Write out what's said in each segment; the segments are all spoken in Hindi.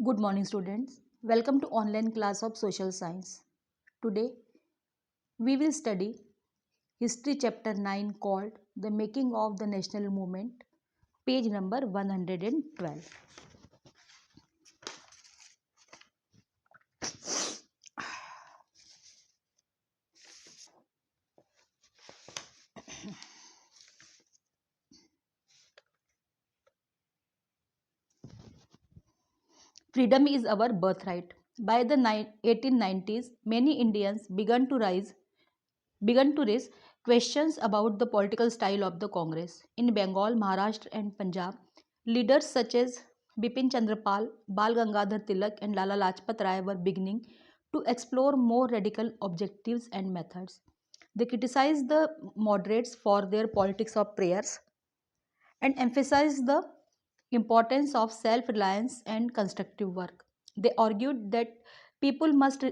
Good morning, students. Welcome to online class of social science. Today, we will study history chapter 9 called The Making of the National Movement, page number 112. Freedom is our birthright. By the 1890s, many Indians began to raise questions about the political style of the Congress. In Bengal, Maharashtra, and Punjab, leaders such as Bipin Chandrapal, Bal Gangadhar Tilak, and Lala Lajpat Rai were beginning to explore more radical objectives and methods. They criticized the moderates for their politics of prayers and emphasized the importance of self reliance and constructive work. They argued that people must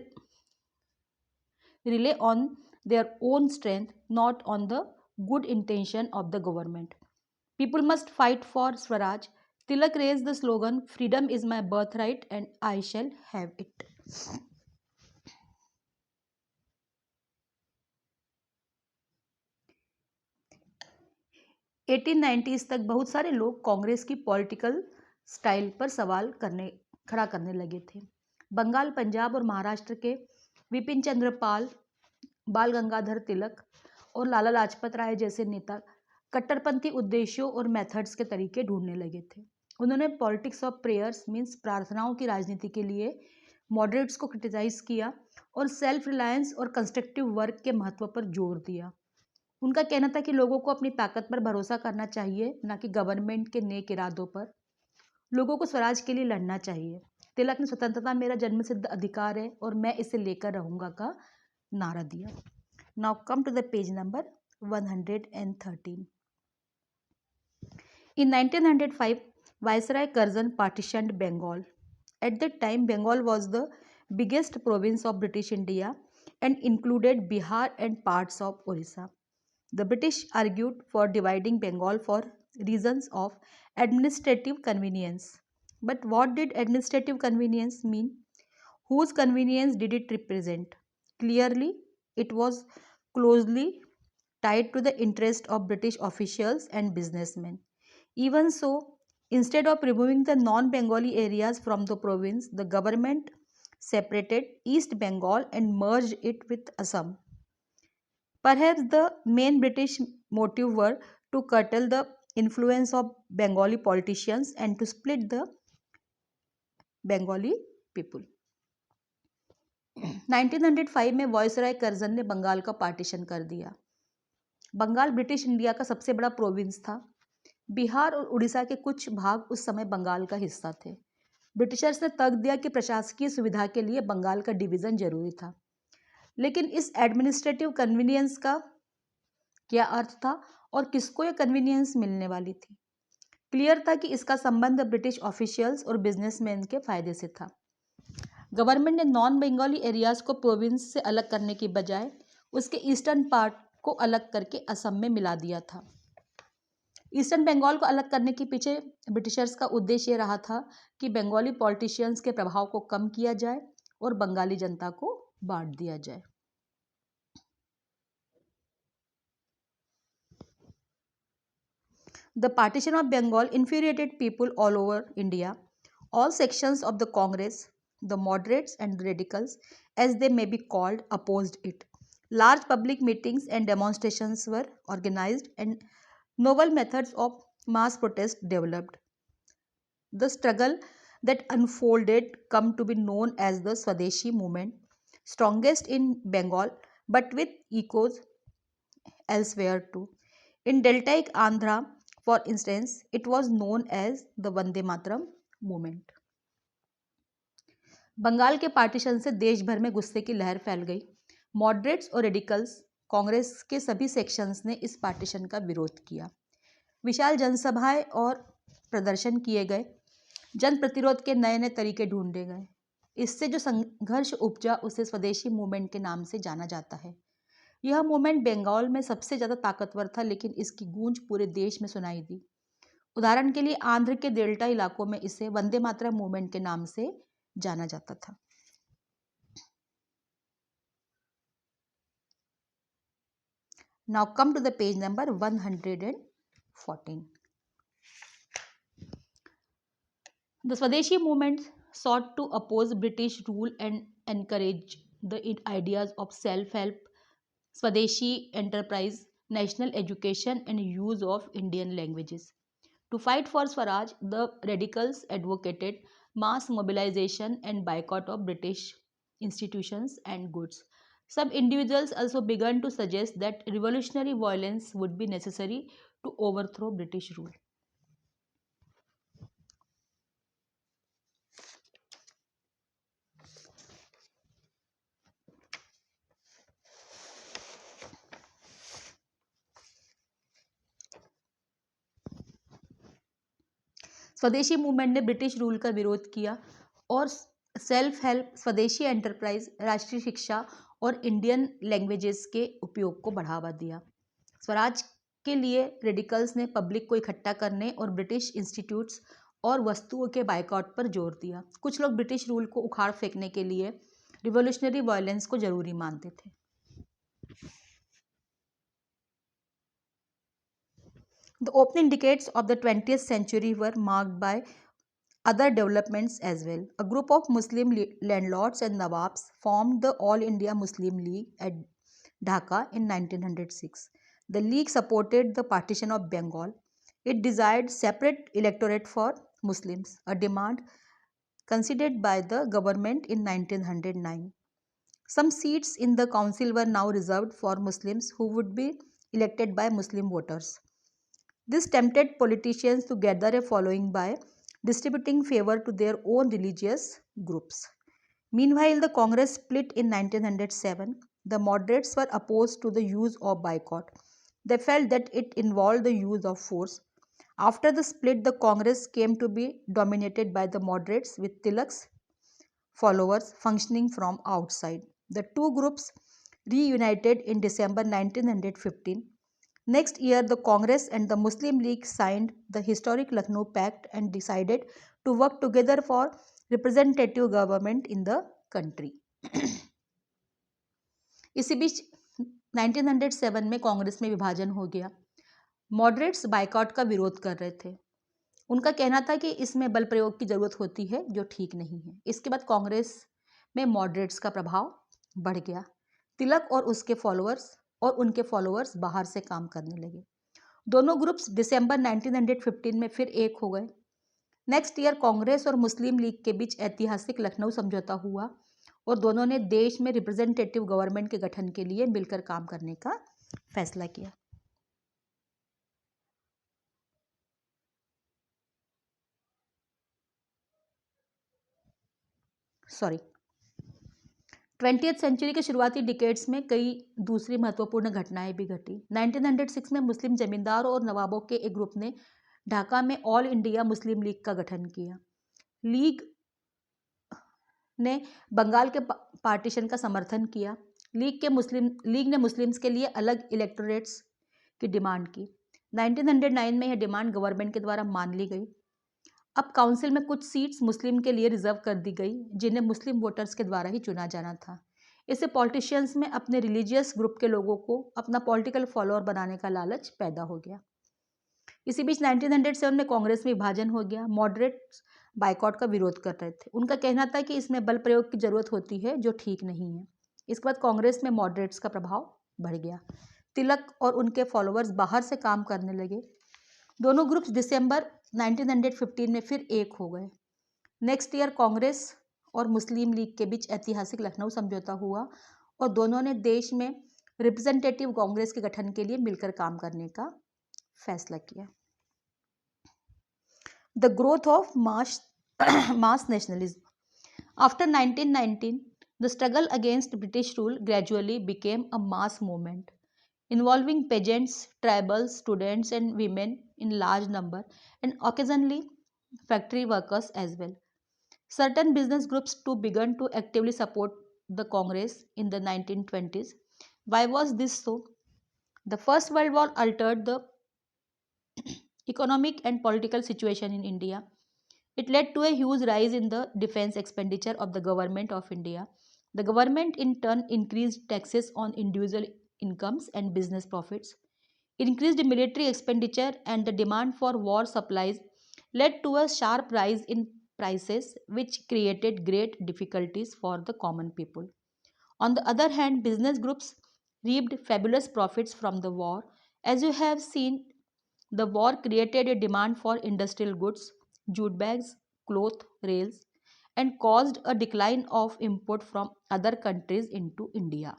rely on their own strength, not on the good intention of the government. People must fight for Swaraj. Tilak raised the slogan, Freedom is my birthright and I shall have it. 1890s तक बहुत सारे लोग कांग्रेस की पॉलिटिकल स्टाइल पर सवाल खड़ा करने लगे थे। बंगाल, पंजाब और महाराष्ट्र के विपिन चंद्रपाल, बाल गंगाधर तिलक और लाला लाजपत राय जैसे नेता कट्टरपंथी उद्देश्यों और मेथड्स के तरीके ढूंढने लगे थे। उन्होंने पॉलिटिक्स ऑफ प्रेयर्स मीन्स प्रार्थनाओं की राजनीति के लिए मॉडरेट्स को क्रिटिसाइज किया और सेल्फ रिलायंस और कंस्ट्रक्टिव वर्क के महत्व पर जोर दिया। उनका कहना था कि लोगों को अपनी ताकत पर भरोसा करना चाहिए, ना कि गवर्नमेंट के नेक इरादों पर। लोगों को स्वराज के लिए लड़ना चाहिए। तिलक ने स्वतंत्रता मेरा जन्मसिद्ध अधिकार है और मैं इसे लेकर रहूंगा का नारा दिया। Now come to the page number 113. In 1905, Viceroy Curzon partitioned Bengal. At that time, Bengal was the biggest province of British India and included Bihar and parts of Orissa. The British argued for dividing Bengal for reasons of administrative convenience. But what did administrative convenience mean? Whose convenience did it represent? Clearly, it was closely tied to the interest of British officials and businessmen. Even so, instead of removing the non-Bengali areas from the province, the government separated East Bengal and merged it with Assam. Perhaps the main British motive were to curtail the influence of Bengali politicians and to split the Bengali people. 1905 में वायसराय कर्जन ने बंगाल का पार्टीशन कर दिया। बंगाल ब्रिटिश इंडिया का सबसे बड़ा प्रोविंस था। बिहार और उड़ीसा के कुछ भाग उस समय बंगाल का हिस्सा थे। ब्रिटिशर्स ने तर्क दिया कि प्रशासकीय सुविधा के लिए बंगाल का डिवीजन जरूरी था, लेकिन इस एडमिनिस्ट्रेटिव कन्वीनियंस का क्या अर्थ था और किसको यह कन्वीनियंस मिलने वाली थी? क्लियर था कि इसका संबंध ब्रिटिश ऑफिशियल्स और बिजनेसमैन के फायदे से था। गवर्नमेंट ने नॉन बंगाली एरियाज को प्रोविंस से अलग करने की बजाय उसके ईस्टर्न पार्ट को अलग करके असम में मिला दिया था। ईस्टर्न बंगाल को अलग करने के पीछे ब्रिटिशर्स का उद्देश्य ये रहा था कि बंगाली पॉलिटिशियंस के प्रभाव को कम किया जाए और बंगाली जनता को बांट दिया जाए। The partition of Bengal infuriated people all over India. All sections of the Congress, the moderates and the radicals, as they may be called, opposed it. Large public meetings and demonstrations were organized and novel methods of mass protest developed. The struggle that unfolded come to be known as the Swadeshi movement, strongest in Bengal but with echoes elsewhere too. In deltaic Andhra, for instance, it was known as the Vande Mataram movement. Bengal के पार्टीशन से देश भर में गुस्से की लहर फैल गई। मॉडरेट्स और रेडिकल्स, कांग्रेस के सभी सेक्शंस ने इस पार्टीशन का विरोध किया। विशाल जनसभाएं और प्रदर्शन किए गए। जन प्रतिरोध के नए नए तरीके ढूंढे गए। इससे जो संघर्ष उपजा उसे स्वदेशी मूवमेंट के नाम से जाना जाता है। यह मूवमेंट बंगाल में सबसे ज़्यादा ताकतवर था, लेकिन इसकी गूंज पूरे देश में सुनाई दी। उदाहरण के लिए आंध्र के डेल्टा इलाकों में इसे वंदे मातरम मूवमेंट के नाम से जाना जाता था। Now come to the page number 114. The Swadeshi movement sought to oppose British rule and encourage the ideas of self-help, Swadeshi enterprise, national education and use of Indian languages. To fight for Swaraj, the radicals advocated mass mobilization and boycott of British institutions and goods. Some individuals also began to suggest that revolutionary violence would be necessary to overthrow British rule. स्वदेशी मूवमेंट ने ब्रिटिश रूल का विरोध किया और सेल्फ हेल्प, स्वदेशी एंटरप्राइज, राष्ट्रीय शिक्षा और इंडियन लैंग्वेजेस के उपयोग को बढ़ावा दिया। स्वराज के लिए रेडिकल्स ने पब्लिक को इकट्ठा करने और ब्रिटिश इंस्टीट्यूट्स और वस्तुओं के बायकॉट पर जोर दिया। कुछ लोग ब्रिटिश रूल को उखाड़ फेंकने के लिए रिवॉल्यूशनरी वायलेंस को जरूरी मानते थे। The opening decades of the 20th century were marked by other developments as well. A group of Muslim landlords and Nawabs formed the All India Muslim League at Dhaka in 1906. The league supported the partition of Bengal. It desired separate electorate for Muslims, a demand considered by the government in 1909. Some seats in the council were now reserved for Muslims who would be elected by Muslim voters. This tempted politicians to gather a following by distributing favor to their own religious groups. Meanwhile, the Congress split in 1907. The moderates were opposed to the use of boycott. They felt that it involved the use of force. After the split, the Congress came to be dominated by the moderates with Tilak's followers functioning from outside. The two groups reunited in December 1915. Next year, the Congress and the Muslim League signed the historic Lucknow Pact and decided to work together for representative government in the country. इसी बीच 1907 में कांग्रेस में विभाजन हो गया। मॉडरेट्स बायकॉट का विरोध कर रहे थे। उनका कहना था कि इसमें बल प्रयोग की जरूरत होती है जो ठीक नहीं है। इसके बाद कांग्रेस में मॉडरेट्स का प्रभाव बढ़ गया। तिलक और उनके फॉलोअर्स बाहर से काम करने लगे। दोनों ग्रुप्स दिसंबर 1915 में फिर एक हो गए। नेक्स्ट ईयर कांग्रेस और मुस्लिम लीग के बीच ऐतिहासिक लखनऊ समझौता हुआ और दोनों ने देश में रिप्रेजेंटेटिव गवर्नमेंट के गठन के लिए मिलकर काम करने का फैसला किया। सॉरी 20th सेंचुरी के शुरुआती डिकेड्स में कई दूसरी महत्वपूर्ण घटनाएं भी घटी। 1906 में मुस्लिम जमींदारों और नवाबों के एक ग्रुप ने ढाका में ऑल इंडिया मुस्लिम लीग का गठन किया। लीग ने बंगाल के पार्टीशन का समर्थन किया। लीग ने मुस्लिम्स के लिए अलग इलेक्टोरेट्स की डिमांड की। 1909 में यह डिमांड गवर्नमेंट के द्वारा मान ली गई। अब काउंसिल में कुछ सीट्स मुस्लिम के लिए रिजर्व कर दी गई जिन्हें मुस्लिम वोटर्स के द्वारा ही चुना जाना था। इससे पॉलिटिशियंस में अपने रिलीजियस ग्रुप के लोगों को अपना पॉलिटिकल फॉलोअर बनाने का लालच पैदा हो गया। इसी बीच 1907 में कांग्रेस में विभाजन हो गया। मॉडरेट्स बायकॉट का विरोध कर रहे थे। उनका कहना था कि इसमें बल प्रयोग की जरूरत होती है जो ठीक नहीं है। इसके बाद कांग्रेस में मॉडरेट्स का प्रभाव बढ़ गया। तिलक और उनके फॉलोअर्स बाहर से काम करने लगे। दोनों ग्रुप्स दिसंबर 1915 में फिर एक हो गए। नेक्स्ट ईयर कांग्रेस और मुस्लिम लीग के बीच ऐतिहासिक लखनऊ समझौता हुआ और दोनों ने देश में रिप्रेजेंटेटिव कांग्रेस के गठन के लिए मिलकर काम करने का फैसला किया। The growth of mass nationalism. After 1919, the struggle against British rule gradually became a mass movement involving peasants, tribals, students, and women in large number, and occasionally factory workers as well. Certain business groups too began to actively support the Congress in the 1920s. Why was this so? The First World War altered the economic and political situation in India. It led to a huge rise in the defense expenditure of the government of India. The government in turn increased taxes on individual incomes and business profits. Increased military expenditure and the demand for war supplies led to a sharp rise in prices, which created great difficulties for the common people. On the other hand, business groups reaped fabulous profits from the war. As you have seen, the war created a demand for industrial goods, jute bags, cloth, rails, and caused a decline of import from other countries into India.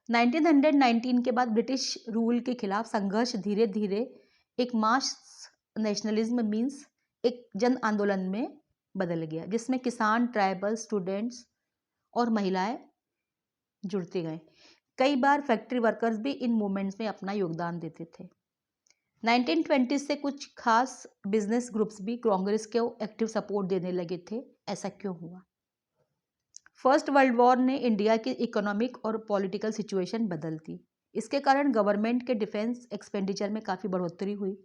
1919 के बाद ब्रिटिश रूल के खिलाफ संघर्ष धीरे धीरे एक मास नेशनलिज्म मीन्स एक जन आंदोलन में बदल गया, जिसमें किसान, ट्राइबल, स्टूडेंट्स और महिलाएं जुड़ते गए। कई बार फैक्ट्री वर्कर्स भी इन मूवमेंट्स में अपना योगदान देते थे। 1920 से कुछ खास बिजनेस ग्रुप्स भी कांग्रेस को एक्टिव सपोर्ट देने लगे थे। ऐसा क्यों हुआ? फर्स्ट वर्ल्ड वॉर ने इंडिया की इकोनॉमिक और पॉलिटिकल सिचुएशन बदल दी। इसके कारण गवर्नमेंट के डिफेंस एक्सपेंडिचर में काफ़ी बढ़ोतरी हुई।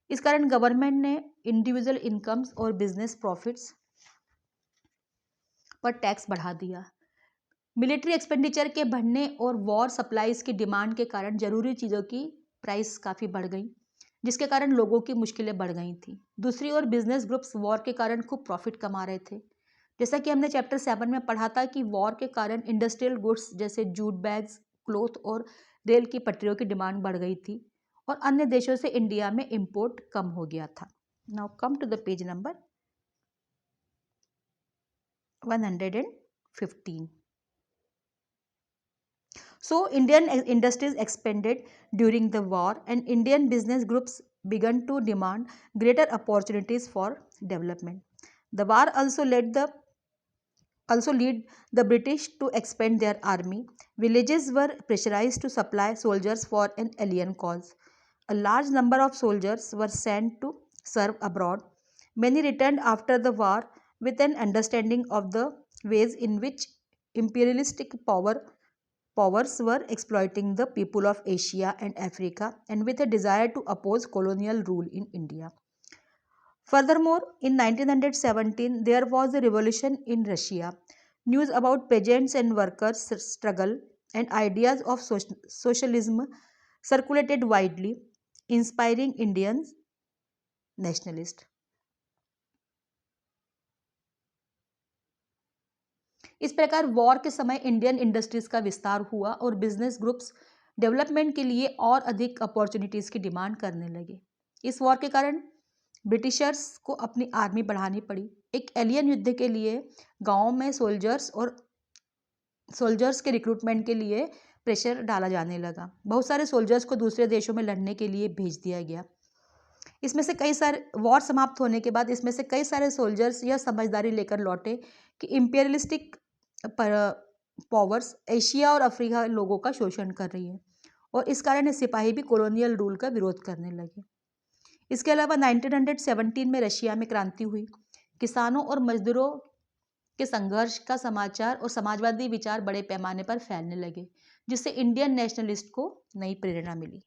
इस कारण गवर्नमेंट ने इंडिविजुअल इनकम्स और बिजनेस प्रॉफिट्स पर टैक्स बढ़ा दिया। मिलिट्री एक्सपेंडिचर के बढ़ने और वॉर सप्लाईज की डिमांड के कारण जरूरी चीज़ों की प्राइस काफ़ी बढ़ गई, जिसके कारण लोगों की मुश्किलें बढ़ गई थी। दूसरी ओर बिजनेस ग्रुप्स वॉर के कारण खूब प्रॉफिट कमा रहे थे। जैसा कि हमने चैप्टर 7 में पढ़ा था कि वॉर के कारण इंडस्ट्रियल गुड्स जैसे जूट बैग्स, क्लोथ और रेल की पटरियों की डिमांड बढ़ गई थी और अन्य देशों से इंडिया में इंपोर्ट कम हो गया था। Now come to the page number 115। So, Indian industries expanded during the war, and Indian business groups began to demand greater opportunities for development. The war also led the British to expand their army. Villages were pressurized to supply soldiers for an alien cause. A large number of soldiers were sent to serve abroad. Many returned after the war with an understanding of the ways in which imperialistic powers were exploiting the people of Asia and Africa, and with a desire to oppose colonial rule in India. Furthermore, in 1917, there was a revolution in Russia. News about peasants and workers' struggle and ideas of socialism circulated widely, inspiring Indian nationalists. इस प्रकार वॉर के समय इंडियन इंडस्ट्रीज का विस्तार हुआ और बिजनेस ग्रुप्स डेवलपमेंट के लिए और अधिक अपॉर्चुनिटीज़ की डिमांड करने लगे। इस वॉर के कारण ब्रिटिशर्स को अपनी आर्मी बढ़ानी पड़ी। एक एलियन युद्ध के लिए गाँव में सोल्जर्स के रिक्रूटमेंट के लिए प्रेशर डाला जाने लगा। बहुत सारे सोल्जर्स को दूसरे देशों में लड़ने के लिए भेज दिया गया। इसमें से कई सारे वॉर समाप्त होने के बाद इसमें से कई सारे सोल्जर्स यह समझदारी लेकर लौटे कि इम्पेरियलिस्टिक पावर्स एशिया और अफ्रीका लोगों का शोषण कर रही है और इस कारण सिपाही भी कॉलोनियल रूल का विरोध करने लगे। इसके अलावा 1917 में रशिया में क्रांति हुई। किसानों और मजदूरों के संघर्ष का समाचार और समाजवादी विचार बड़े पैमाने पर फैलने लगे, जिससे इंडियन नेशनलिस्ट को नई प्रेरणा मिली।